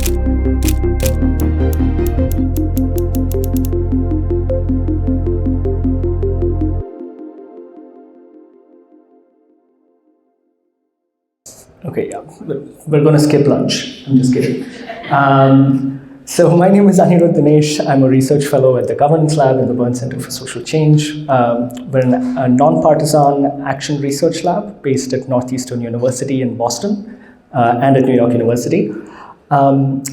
Okay, yeah, we're going to skip lunch. I'm just kidding. So my name is Anirudh Dinesh. I'm a research fellow at the Governance Lab in the Burn Center for Social Change. We're a non-partisan action research lab based at Northeastern University in Boston and at New York University. And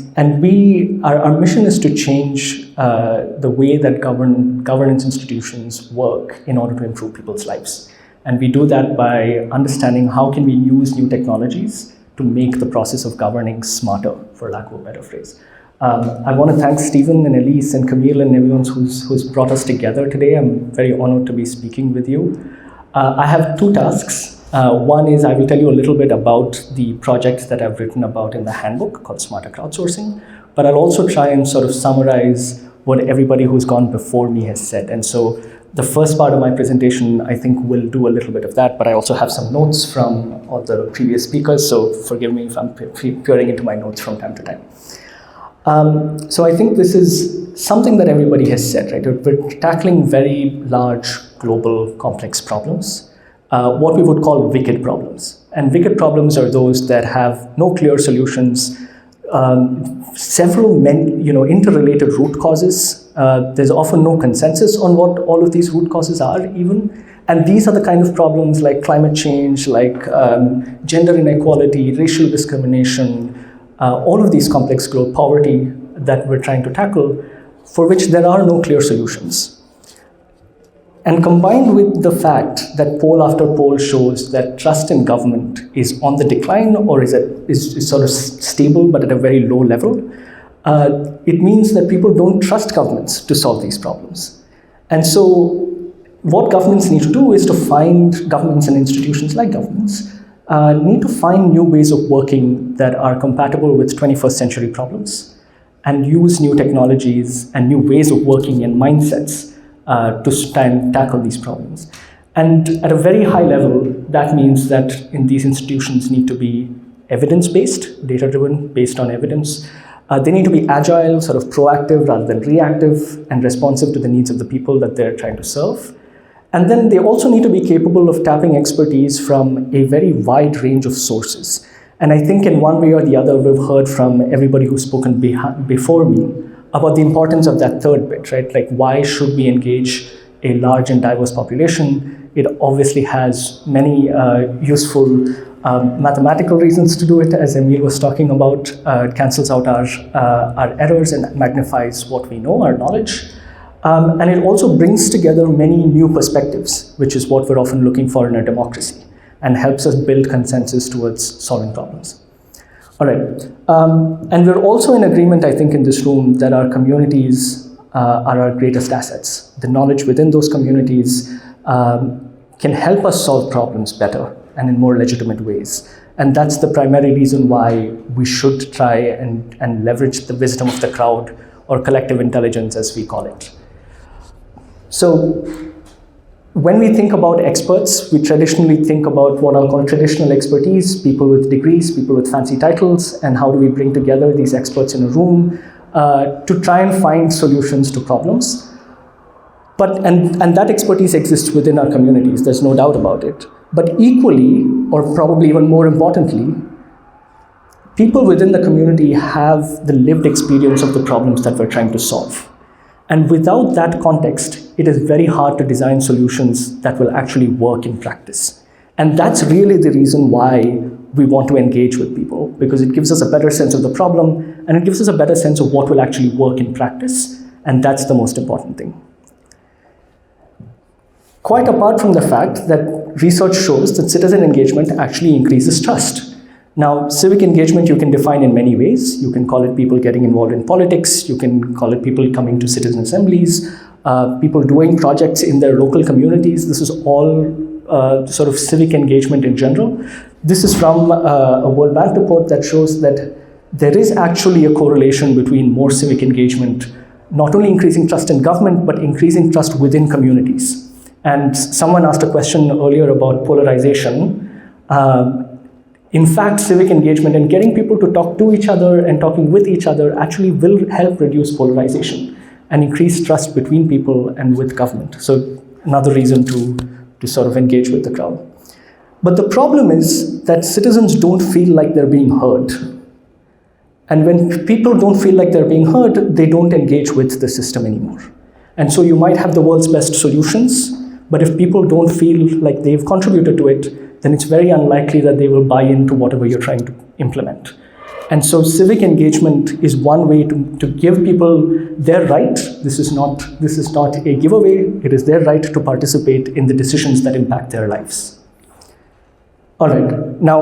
our mission is to change the way that governance institutions work in order to improve people's lives. And we do that by understanding how can we use new technologies to make the process of governing smarter, for lack of a better phrase. I want to thank Stephen and Elise and Camille and everyone who's brought us together today. I'm very honored to be speaking with you. I have two tasks. One is I will tell you a little bit about the projects that I've written about in the handbook called Smarter Crowdsourcing, but I'll also try and sort of summarize what everybody who's gone before me has said. And so the first part of my presentation, I think, will do a little bit of that, but I also have some notes from all the previous speakers, so forgive me if I'm peering into my notes from time to time. So I think this is something that everybody has said, right? We're tackling very large, global, complex problems, what we would call wicked problems. And wicked problems are those that have no clear solutions, several interrelated root causes. There's often no consensus on what all of these root causes are even. And these are the kind of problems like climate change, like gender inequality, racial discrimination, all of these complex global poverty that we're trying to tackle, for which there are no clear solutions. And combined with the fact that poll after poll shows that trust in government is on the decline or is sort of stable but at a very low level, it means that people don't trust governments to solve these problems. And so what governments need to do is to find governments and institutions like governments need to find new ways of working that are compatible with 21st century problems and use new technologies and new ways of working and mindsets to try and tackle these problems. And at a very high level, that means that in these institutions need to be evidence-based, data-driven, based on evidence. They need to be agile, sort of proactive rather than reactive, and responsive to the needs of the people that they're trying to serve. And then they also need to be capable of tapping expertise from a very wide range of sources. And I think in one way or the other, we've heard from everybody who's spoken before me about the importance of that third bit, right? Like, why should we engage a large and diverse population? It obviously has many useful mathematical reasons to do it, as Emil was talking about. It cancels out our errors and magnifies what we know, our knowledge. And it also brings together many new perspectives, which is what we're often looking for in a democracy, and helps us build consensus towards solving problems. All right. And we're also in agreement, I think, in this room that our communities are our greatest assets. The knowledge within those communities can help us solve problems better and in more legitimate ways. And that's the primary reason why we should try and leverage the wisdom of the crowd, or collective intelligence, as we call it. So when we think about experts, we traditionally think about what I'll call traditional expertise, people with degrees, people with fancy titles, and how do we bring together these experts in a room to try and find solutions to problems. And that expertise exists within our communities, there's no doubt about it. But equally, or probably even more importantly, people within the community have the lived experience of the problems that we're trying to solve. And without that context, it is very hard to design solutions that will actually work in practice. And that's really the reason why we want to engage with people, because it gives us a better sense of the problem, and it gives us a better sense of what will actually work in practice. And that's the most important thing. Quite apart from the fact that research shows that citizen engagement actually increases trust. Now, civic engagement you can define in many ways. You can call it people getting involved in politics. You can call it people coming to citizen assemblies, people doing projects in their local communities. This is all sort of civic engagement in general. This is from a World Bank report that shows that there is actually a correlation between more civic engagement, not only increasing trust in government, but increasing trust within communities. And someone asked a question earlier about polarization. in fact, civic engagement and getting people to talk to each other and talking with each other actually will help reduce polarization and increase trust between people and with government. So another reason to sort of engage with the crowd. But the problem is that citizens don't feel like they're being heard. And when people don't feel like they're being heard, they don't engage with the system anymore. And so you might have the world's best solutions, but if people don't feel like they've contributed to it, then it's very unlikely that they will buy into whatever you're trying to implement. And so civic engagement is one way to give people their right. This is not a giveaway. It is their right to participate in the decisions that impact their lives. All right. Now,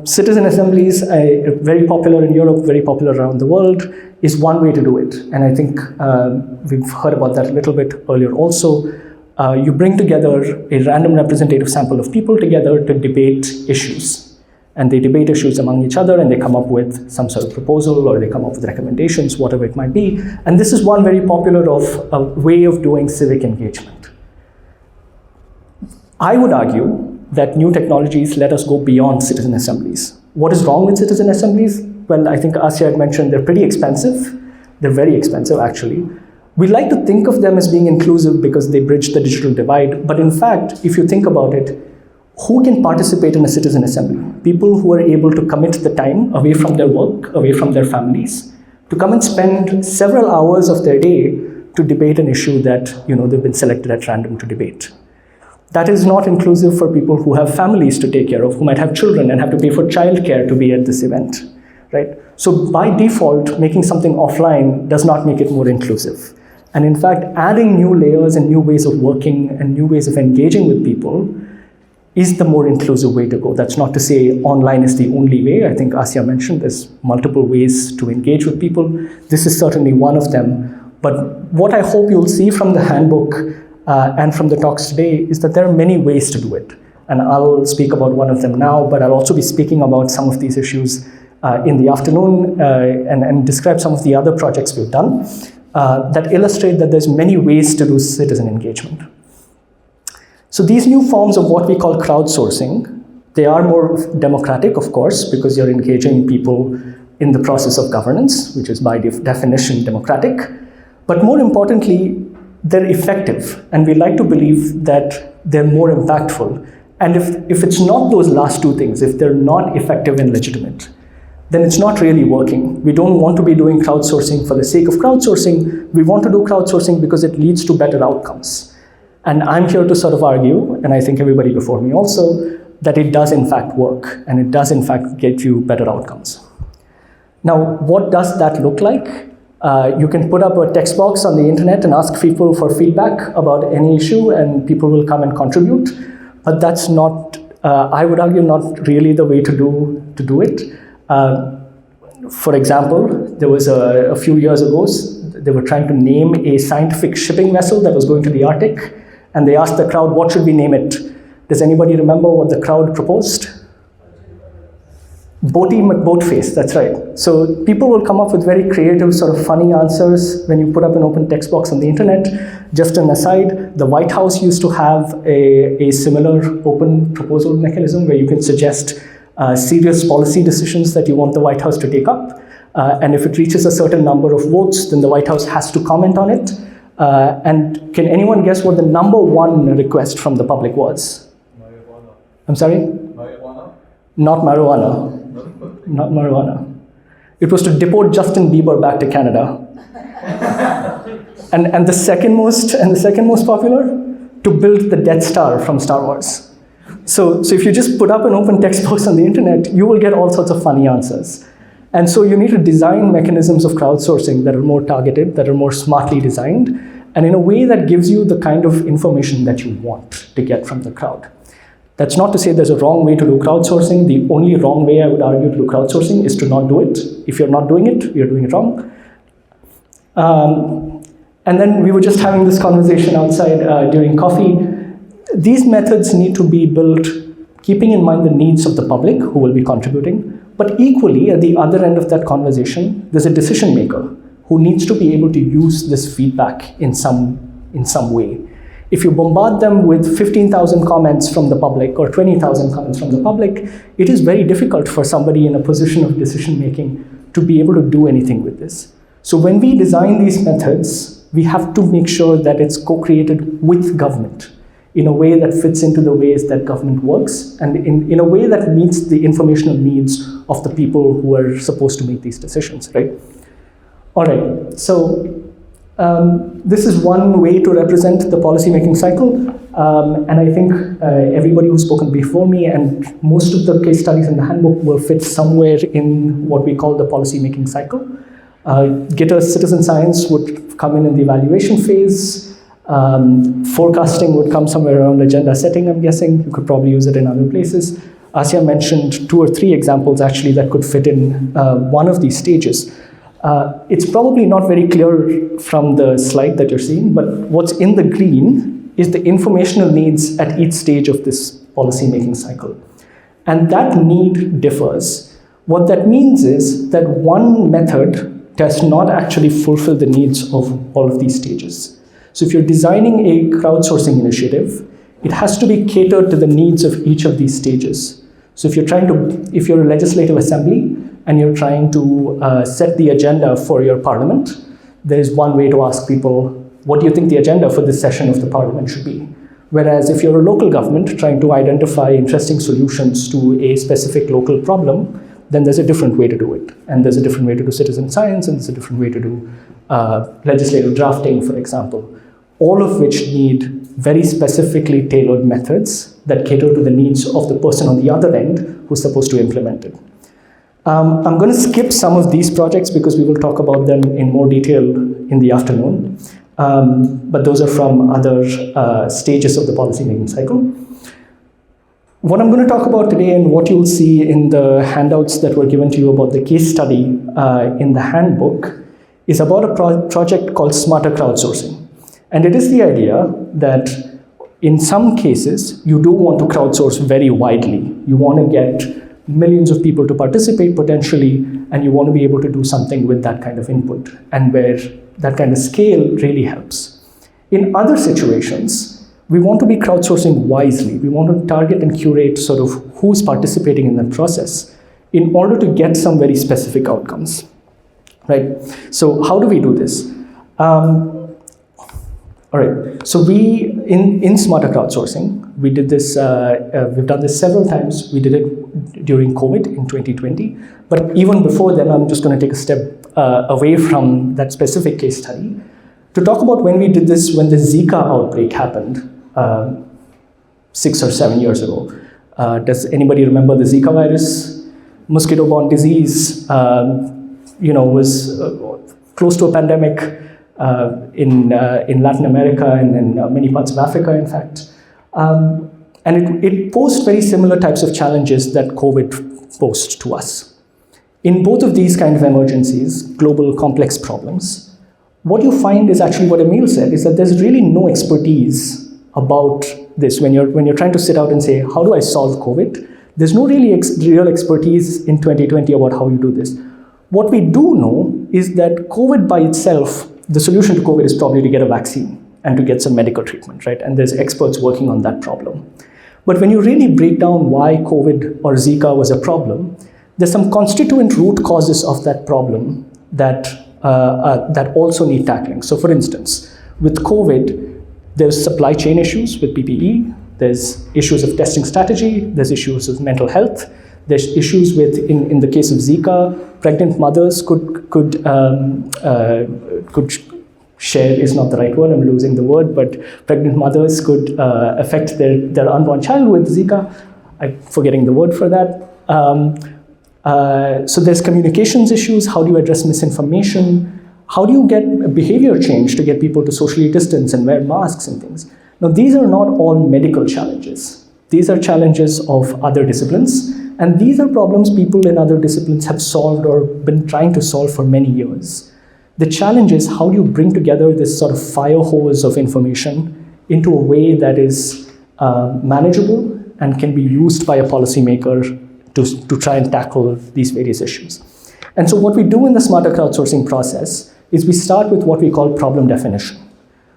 citizen assemblies, very popular in Europe, very popular around the world, is one way to do it. And I think we've heard about that a little bit earlier also. You bring together a random representative sample of people together to debate issues. And they debate issues among each other, and they come up with some sort of proposal, or they come up with recommendations, whatever it might be. And this is one very popular way of doing civic engagement. I would argue that new technologies let us go beyond citizen assemblies. What is wrong with citizen assemblies? Well, I think Asya had mentioned they're pretty expensive. They're very expensive, actually. We like to think of them as being inclusive because they bridge the digital divide. But in fact, if you think about it, who can participate in a citizen assembly? People who are able to commit the time away from their work, away from their families, to come and spend several hours of their day to debate an issue that they've been selected at random to debate. That is not inclusive for people who have families to take care of, who might have children and have to pay for childcare to be at this event, right? So by default, making something offline does not make it more inclusive. And in fact, adding new layers and new ways of working and new ways of engaging with people is the more inclusive way to go. That's not to say online is the only way. I think Asya mentioned there's multiple ways to engage with people. This is certainly one of them. But what I hope you'll see from the handbook and from the talks today is that there are many ways to do it. And I'll speak about one of them now, but I'll also be speaking about some of these issues in the afternoon and describe some of the other projects we've done that illustrate that there's many ways to do citizen engagement. So these new forms of what we call crowdsourcing, they are more democratic, of course, because you're engaging people in the process of governance, which is by definition democratic. But more importantly, they're effective. And we like to believe that they're more impactful. And if it's not those last two things, if they're not effective and legitimate, then it's not really working. We don't want to be doing crowdsourcing for the sake of crowdsourcing. We want to do crowdsourcing because it leads to better outcomes. And I'm here to sort of argue, and I think everybody before me also, that it does in fact work, and it does in fact get you better outcomes. Now, what does that look like? You can put up a text box on the internet and ask people for feedback about any issue, and people will come and contribute. But that's not, I would argue, not really the way to do it. For example, there was a few years ago, they were trying to name a scientific shipping vessel that was going to the Arctic. And they asked the crowd, what should we name it? Does anybody remember what the crowd proposed? Boaty McBoatface, that's right. So people will come up with very creative, sort of funny answers when you put up an open text box on the internet. Just an aside, the White House used to have a similar open proposal mechanism where you can suggest serious policy decisions that you want the White House to take up. And if it reaches a certain number of votes, then the White House has to comment on it. And can anyone guess what the number one request from the public was? Marijuana. I'm sorry? Marijuana? Not marijuana. Not marijuana. It was to deport Justin Bieber back to Canada. and the second most popular, to build the Death Star from Star Wars. So if you just put up an open text box on the internet, you will get all sorts of funny answers. And so you need to design mechanisms of crowdsourcing that are more targeted, that are more smartly designed, and in a way that gives you the kind of information that you want to get from the crowd. That's not to say there's a wrong way to do crowdsourcing. The only wrong way I would argue to do crowdsourcing is to not do it. If you're not doing it, you're doing it wrong. And then we were just having this conversation outside during coffee. These methods need to be built keeping in mind the needs of the public who will be contributing. But equally, at the other end of that conversation, there's a decision maker who needs to be able to use this feedback in some way. If you bombard them with 15,000 comments from the public or 20,000 comments from the public, it is very difficult for somebody in a position of decision making to be able to do anything with this. So when we design these methods, we have to make sure that it's co-created with government in a way that fits into the ways that government works and in a way that meets the informational needs of the people who are supposed to make these decisions, right? All right, so this is one way to represent the policymaking cycle. And I think everybody who's spoken before me and most of the case studies in the handbook will fit somewhere in what we call the policymaking cycle. Citizen science would come in the evaluation phase. Forecasting would come somewhere around agenda setting, I'm guessing. You could probably use it in other places. Asya mentioned 2 or 3 examples actually that could fit in one of these stages. It's probably not very clear from the slide that you're seeing, but what's in the green is the informational needs at each stage of this policymaking cycle. And that need differs. What that means is that one method does not actually fulfill the needs of all of these stages. So if you're designing a crowdsourcing initiative, it has to be catered to the needs of each of these stages. So if you're a legislative assembly and you're trying to set the agenda for your parliament, there is one way to ask people, what do you think the agenda for this session of the parliament should be? Whereas if you're a local government trying to identify interesting solutions to a specific local problem, then there's a different way to do it. And there's a different way to do citizen science, and there's a different way to do legislative drafting, for example, all of which need very specifically tailored methods that cater to the needs of the person on the other end who's supposed to implement it. I'm going to skip some of these projects because we will talk about them in more detail in the afternoon. But those are from other stages of the policymaking cycle. What I'm going to talk about today and what you'll see in the handouts that were given to you about the case study in the handbook is about a project called Smarter Crowdsourcing. And it is the idea that in some cases, you do want to crowdsource very widely. You want to get millions of people to participate potentially, and you want to be able to do something with that kind of input, and where that kind of scale really helps. In other situations, we want to be crowdsourcing wisely. We want to target and curate sort of who's participating in that process in order to get some very specific outcomes, right? So how do we do this? All right, so in Smarter Crowdsourcing, we did this, we've done this several times. We did it during COVID in 2020, but even before then, I'm just going to take a step away from that specific case study to talk about when we did this, when the Zika outbreak happened 6 or 7 years ago. Does anybody remember the Zika virus? Mosquito-borne disease, was close to a pandemic. In Latin America and in many parts of Africa, in fact. And it posed very similar types of challenges that COVID posed to us. In both of these kind of emergencies, global complex problems, what you find is actually what Emil said, is that there's really no expertise about this. When you're trying to sit out and say, how do I solve COVID? There's no really real expertise in 2020 about how you do this. What we do know is that COVID by itself, the solution to COVID is probably to get a vaccine and to get some medical treatment, right? And there's experts working on that problem. But when you really break down why COVID or Zika was a problem, there's some constituent root causes of that problem that also need tackling. So for instance, with COVID, there's supply chain issues with PPE, there's issues of testing strategy, there's issues of mental health, there's issues with, in the case of Zika, pregnant mothers could share is not the right word, I'm losing the word, but pregnant mothers could affect their unborn child with Zika. I'm forgetting the word for that. So there's communications issues. How do you address misinformation? How do you get behavior change to get people to socially distance and wear masks and things? Now, these are not all medical challenges. These are challenges of other disciplines. And these are problems people in other disciplines have solved or been trying to solve for many years. The challenge is how do you bring together this sort of fire hose of information into a way that is manageable and can be used by a policymaker to try and tackle these various issues. And so what we do in the Smarter Crowdsourcing process is we start with what we call problem definition.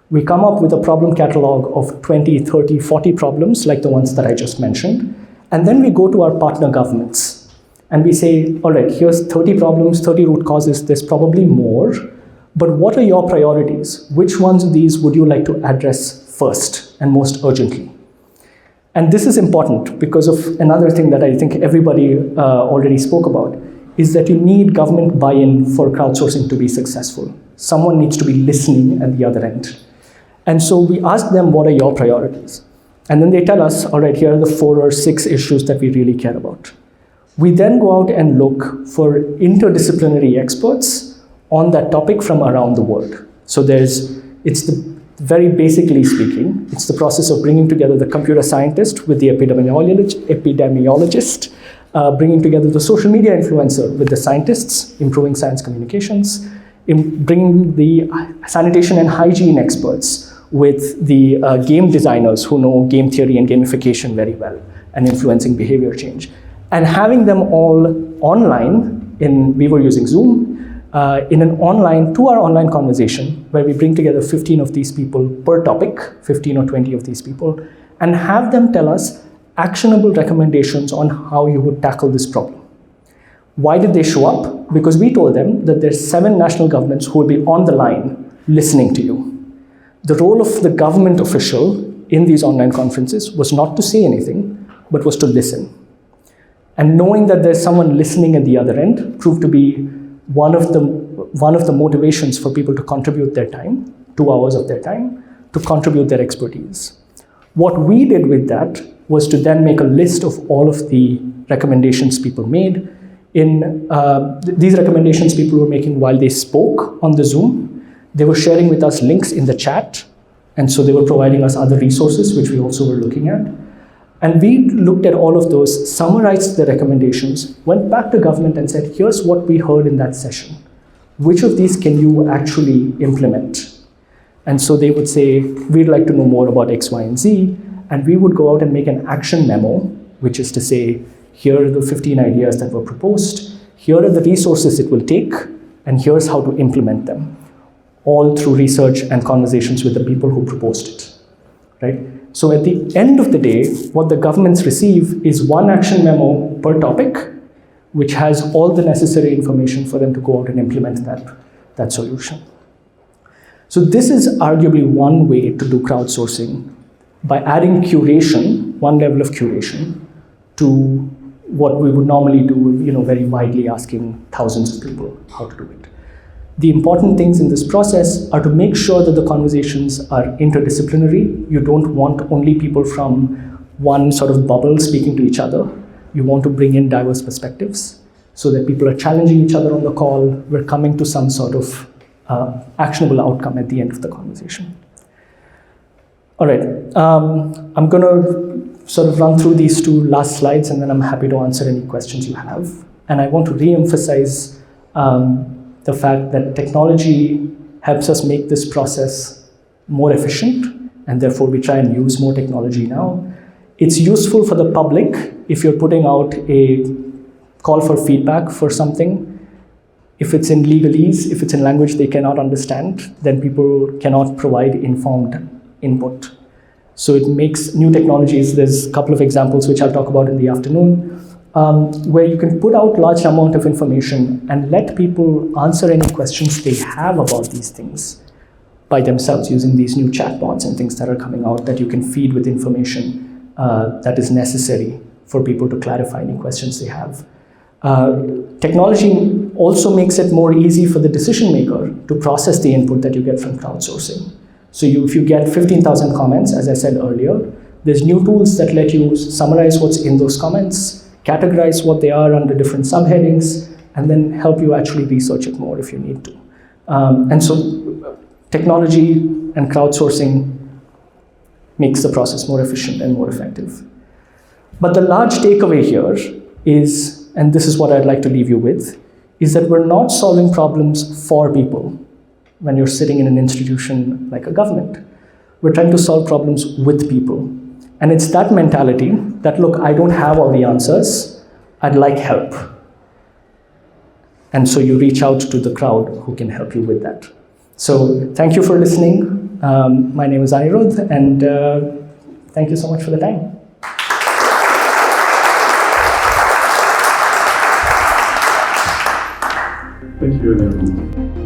We come up with a problem catalog of 20, 30, 40 problems like the ones that I just mentioned. And then we go to our partner governments and we say, all right, here's 30 problems, 30 root causes, there's probably more, but what are your priorities? Which ones of these would you like to address first and most urgently? And this is important because of another thing that I think everybody already spoke about, is that you need government buy-in for crowdsourcing to be successful. Someone needs to be listening at the other end. And so we ask them, what are your priorities? And then they tell us, all right, here are the 4 or 6 issues that we really care about. We then go out and look for interdisciplinary experts on that topic from around the world. So very basically speaking, it's the process of bringing together the computer scientist with the epidemiologist, bringing together the social media influencer with the scientists, improving science communications, bringing the sanitation and hygiene experts with the game designers who know game theory and gamification very well and influencing behavior change. And having them all online, we were using Zoom, in an online, 2-hour online conversation where we bring together 15 of these people per topic, 15 or 20 of these people, and have them tell us actionable recommendations on how you would tackle this problem. Why did they show up? Because we told them that there's 7 national governments who will be on the line listening to you. The role of the government official in these online conferences was not to say anything, but was to listen. And knowing that there's someone listening at the other end proved to be one of the motivations for people to contribute their time, 2 hours of their time, to contribute their expertise. What we did with that was to then make a list of all of the recommendations people made. These recommendations people were making while they spoke on the Zoom. They were sharing with us links in the chat, and so they were providing us other resources, which we also were looking at. And we looked at all of those, summarized the recommendations, went back to government and said, here's what we heard in that session. Which of these can you actually implement? And so they would say, we'd like to know more about X, Y, and Z. And we would go out and make an action memo, which is to say, here are the 15 ideas that were proposed, here are the resources it will take, and here's how to implement them, all through research and conversations with the people who proposed it, right? So at the end of the day, what the governments receive is one action memo per topic, which has all the necessary information for them to go out and implement that solution. So this is arguably one way to do crowdsourcing, by adding curation, one level of curation, to what we would normally do, very widely asking thousands of people how to do it. The important things in this process are to make sure that the conversations are interdisciplinary. You don't want only people from one sort of bubble speaking to each other. You want to bring in diverse perspectives so that people are challenging each other on the call. We're coming to some sort of actionable outcome at the end of the conversation. All right, I'm going to sort of run through these 2 last slides, and then I'm happy to answer any questions you have. And I want to re-emphasize the fact that technology helps us make this process more efficient, and therefore we try and use more technology now. It's useful for the public if you're putting out a call for feedback for something. If it's in legalese, if it's in language they cannot understand, then people cannot provide informed input. So it makes new technologies, there's a couple of examples which I'll talk about in the afternoon, where you can put out large amount of information and let people answer any questions they have about these things by themselves using these new chatbots and things that are coming out that you can feed with information that is necessary for people to clarify any questions they have. Technology also makes it more easy for the decision maker to process the input that you get from crowdsourcing. So if you get 15,000 comments, as I said earlier, there's new tools that let you summarize what's in those comments, categorize what they are under different subheadings, and then help you actually research it more if you need to. And so technology and crowdsourcing makes the process more efficient and more effective. But the large takeaway here is, and this is what I'd like to leave you with, is that we're not solving problems for people when you're sitting in an institution like a government. We're trying to solve problems with people. And it's that mentality that, look, I don't have all the answers, I'd like help. And so you reach out to the crowd who can help you with that. So thank you for listening. My name is Anirudh, and thank you so much for the time. Thank you, Anirudh.